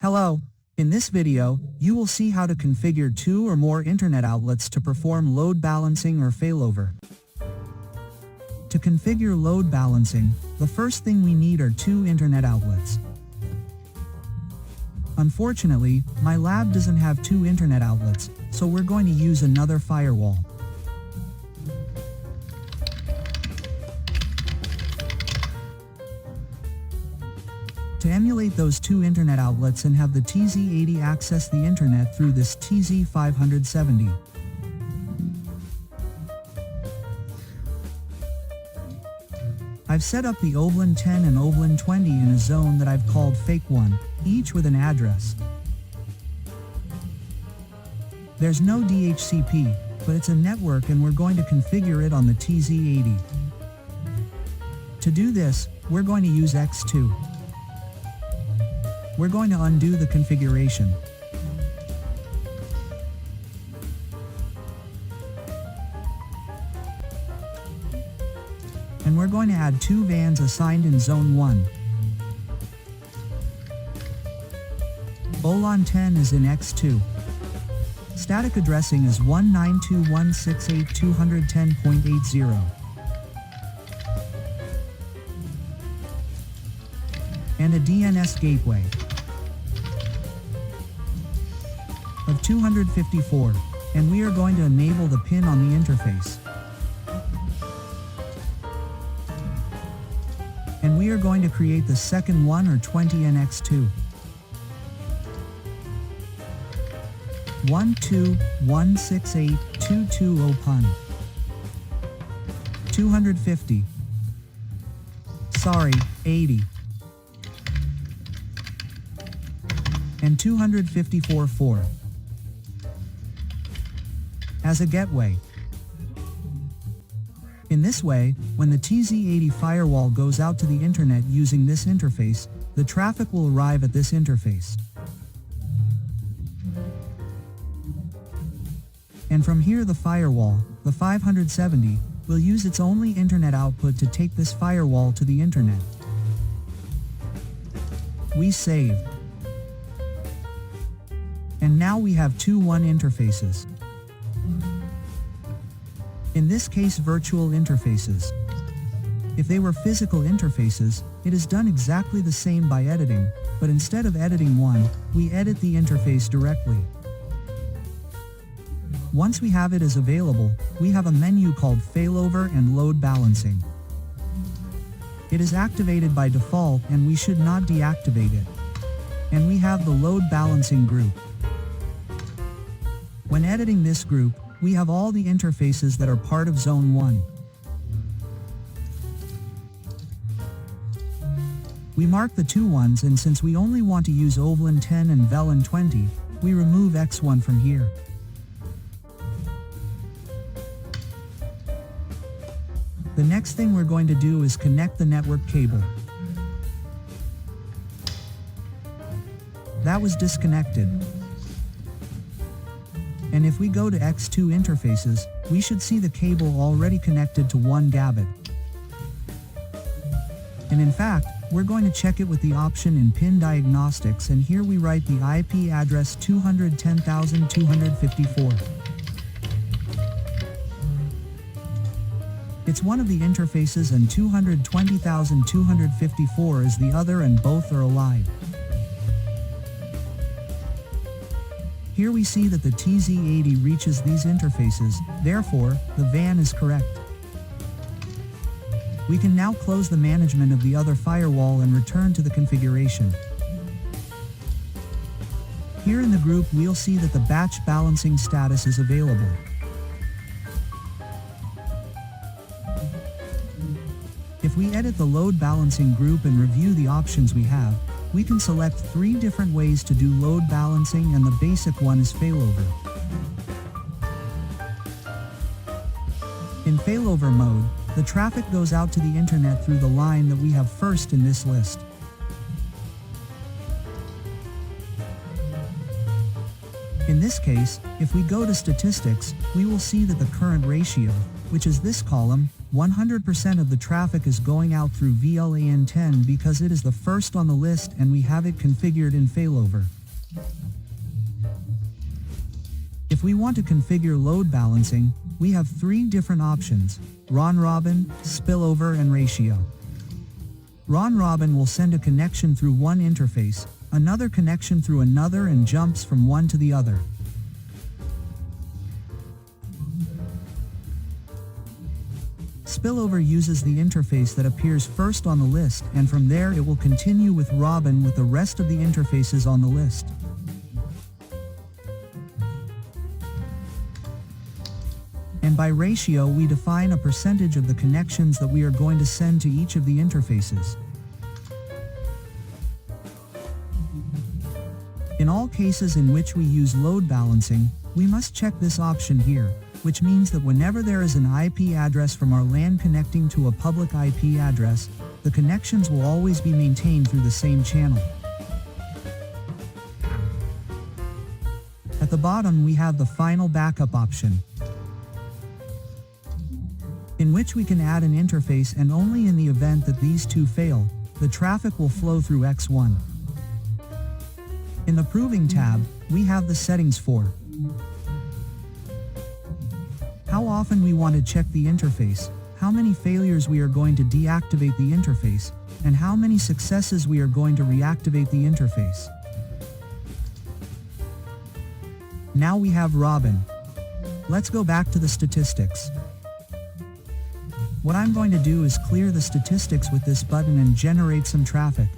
Hello. In this video, you will see how to configure 2 or more internet outlets to perform load balancing or failover. To configure load balancing, the first thing we need are 2 internet outlets. Unfortunately, my lab doesn't have 2 internet outlets, so we're going to use another firewall. To emulate those 2 internet outlets and have the TZ80 access the internet through this TZ570. I've set up the VLAN 10 and VLAN 20 in a zone that I've called Fake 1, each with an address. There's no DHCP, but it's a network and we're going to configure it on the TZ80. To do this, we're going to use X2. We're going to undo the configuration. And we're going to add 2 VANs assigned in Zone 1. VLAN 10 is in X2. Static addressing is 192.168.210.80. And a DNS gateway of 254, and we are going to enable the pin on the interface. And we are going to create the second one or 20 in X2. 12168.220 pun. 250. Sorry, 80. And 254.4 as a gateway. In this way, when the TZ80 firewall goes out to the internet using this interface, the traffic will arrive at this interface. And from here the firewall, the 570, will use its only internet output to take this firewall to the internet. We saved. And now we have 2 WAN interfaces. In this case, virtual interfaces. If they were physical interfaces, it is done exactly the same by editing, but instead of editing one, we edit the interface directly. Once we have it as available, we have a menu called Failover and Load Balancing. It is activated by default and we should not deactivate it. And we have the Load Balancing group. When editing this group, we have all the interfaces that are part of Zone 1. We mark the 2 ones, and since we only want to use VLAN 10 and VLAN 20, we remove X1 from here. The next thing we're going to do is connect the network cable. That was disconnected. And if we go to X2 interfaces, we should see the cable already connected to 1 gigabit. And in fact, we're going to check it with the option in pin diagnostics, and here we write the IP address 210,254. It's one of the interfaces and 220,254 is the other, and both are alive. Here we see that the TZ80 reaches these interfaces, therefore, the VAN is correct. We can now close the management of the other firewall and return to the configuration. Here in the group we'll see that the batch balancing status is available. If we edit the load balancing group and review the options we have, we can select 3 different ways to do load balancing, and the basic one is failover. In failover mode, the traffic goes out to the internet through the line that we have first in this list. In this case, if we go to statistics, we will see that the current ratio, which is this column, 100% of the traffic is going out through VLAN 10 because it is the first on the list and we have it configured in Failover. If we want to configure load balancing, we have 3 different options: round-robin, spillover, and ratio. Round-robin will send a connection through one interface, another connection through another, and jumps from one to the other. Spillover uses the interface that appears first on the list, and from there it will continue with robin with the rest of the interfaces on the list. And by ratio we define a percentage of the connections that we are going to send to each of the interfaces. In all cases in which we use load balancing, we must check this option here, which means that whenever there is an IP address from our LAN connecting to a public IP address, the connections will always be maintained through the same channel. At the bottom we have the final backup option, in which we can add an interface, and only in the event that these two fail, the traffic will flow through X1. In the Proving tab, we have the settings for how often we want to check the interface, how many failures we are going to deactivate the interface, and how many successes we are going to reactivate the interface. Now we have Robin. Let's go back to the statistics. What I'm going to do is clear the statistics with this button and generate some traffic.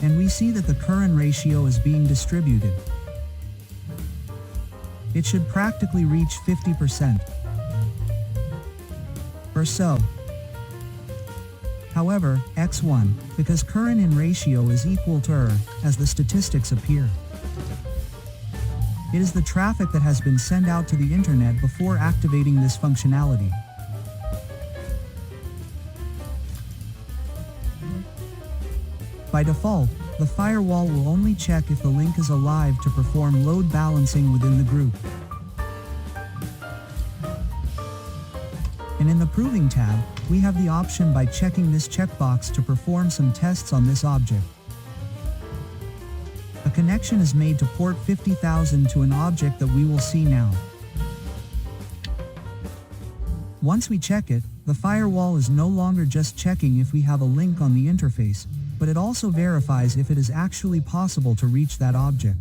And we see that the current ratio is being distributed. It should practically reach 50% or so. However, X1, because current in ratio is equal to error, as the statistics appear. It is the traffic that has been sent out to the internet before activating this functionality. By default, the firewall will only check if the link is alive to perform load balancing within the group. And in the Proving tab, we have the option by checking this checkbox to perform some tests on this object. A connection is made to port 50,000 to an object that we will see now. Once we check it, the firewall is no longer just checking if we have a link on the interface, but it also verifies if it is actually possible to reach that object.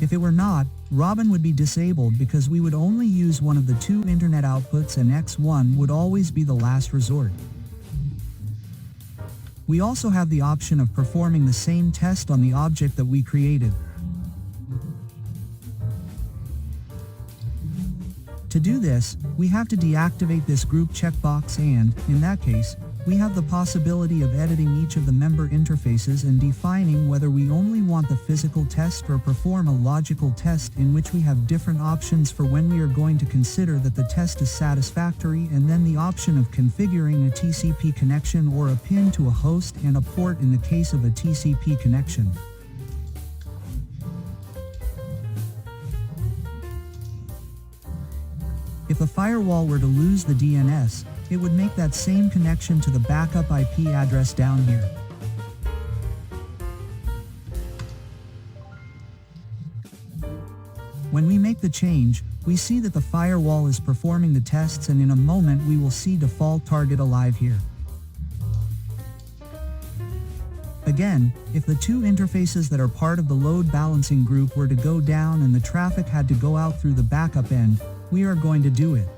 If it were not, Robin would be disabled because we would only use one of the 2 internet outputs and X1 would always be the last resort. We also have the option of performing the same test on the object that we created. To do this, we have to deactivate this group checkbox and, in that case, we have the possibility of editing each of the member interfaces and defining whether we only want the physical test or perform a logical test, in which we have different options for when we are going to consider that the test is satisfactory, and then the option of configuring a TCP connection or a pin to a host and a port in the case of a TCP connection. If the firewall were to lose the DNS, it would make that same connection to the backup IP address down here. When we make the change, we see that the firewall is performing the tests, and in a moment we will see default target alive here. Again, if the 2 interfaces that are part of the load balancing group were to go down and the traffic had to go out through the backup end, we are going to do it.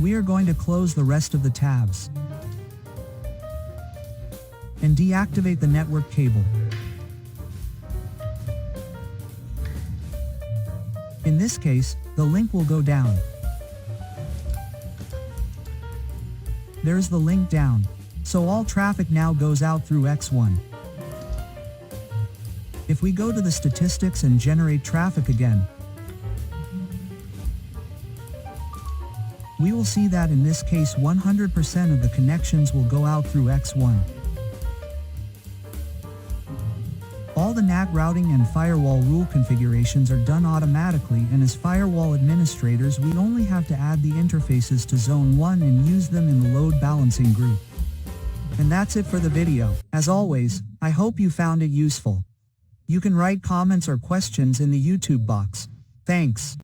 We are going to close the rest of the tabs and deactivate the network cable. In this case, the link will go down. There's the link down, so all traffic now goes out through X1. If we go to the statistics and generate traffic again, we will see that in this case 100% of the connections will go out through X1. All the NAT routing and firewall rule configurations are done automatically, and as firewall administrators we only have to add the interfaces to Zone 1 and use them in the load balancing group. And that's it for the video. As always, I hope you found it useful. You can write comments or questions in the YouTube box. Thanks.